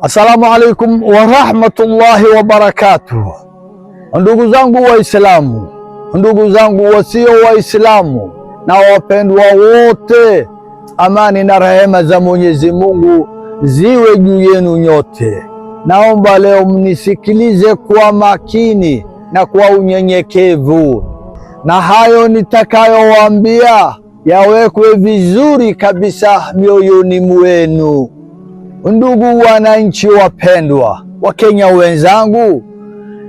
Assalamu alaikum wa rahmatullahi wa barakatuh. Ndugu zangu Waislamu, ndugu zangu wasio Waislamu na wapendwa wote, amani na rehema za Mwenyezi Mungu ziwe juu yenu nyote. Naomba leo mnisikilize kwa makini na kwa unyenyekevu, na hayo nitakayowaambia yawekwe vizuri kabisa mioyoni mwenu. Ndugu wananchi wapendwa, Wakenya wenzangu,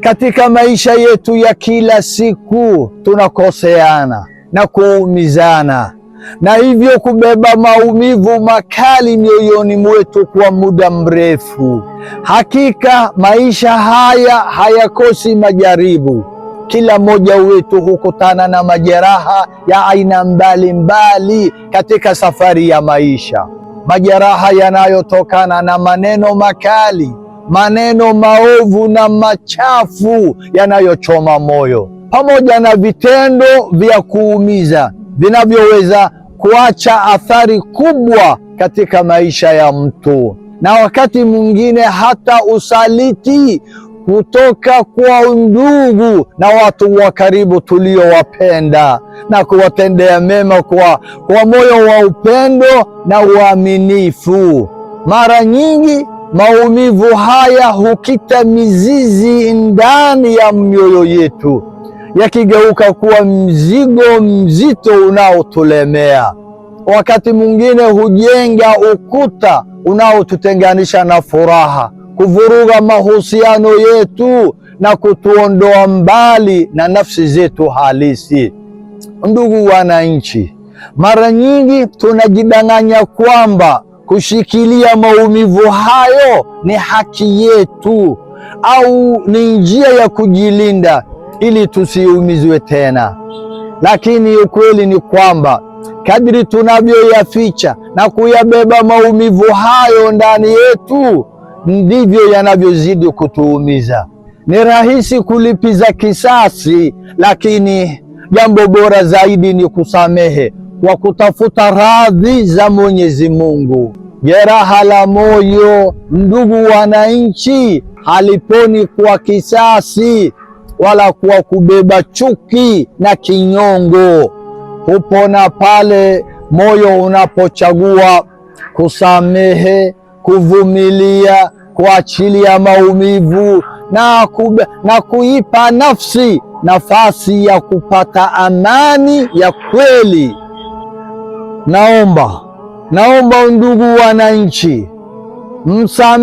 katika maisha yetu ya kila siku tunakoseana na kuumizana, na hivyo kubeba maumivu makali mioyoni mwetu kwa muda mrefu. Hakika maisha haya hayakosi majaribu. Kila mmoja wetu hukutana na majeraha ya aina mbalimbali katika safari ya maisha. Majeraha yanayotokana na maneno makali, maneno maovu na machafu yanayochoma moyo, pamoja na vitendo vya kuumiza vinavyoweza kuacha athari kubwa katika maisha ya mtu, na wakati mwingine hata usaliti kutoka kwa ndugu na watu wa karibu tuliowapenda na kuwatendea mema kwa moyo wa upendo na uaminifu. Mara nyingi maumivu haya hukita mizizi ndani ya mioyo yetu, yakigeuka kuwa mzigo mzito unaotulemea. Wakati mwingine hujenga ukuta unaotutenganisha na furaha, kuvuruga mahusiano yetu na kutuondoa mbali na nafsi zetu halisi. Ndugu wananchi, mara nyingi tunajidanganya kwamba kushikilia maumivu hayo ni haki yetu au ni njia ya kujilinda ili tusiumizwe tena. Lakini ukweli ni kwamba kadri tunavyoyaficha na kuyabeba maumivu hayo ndani yetu, ndivyo yanavyozidi kutuumiza. Ni rahisi kulipiza kisasi, lakini jambo bora zaidi ni kusamehe kwa kutafuta radhi za Mwenyezi Mungu. Jeraha la moyo, ndugu wananchi, haliponi kwa kisasi wala kwa kubeba chuki na kinyongo. Hupona pale moyo unapochagua kusamehe, kuvumilia, kuachilia maumivu na kuipa nafsi nafasi ya kupata amani ya kweli. Naomba ndugu wananchi, msamehe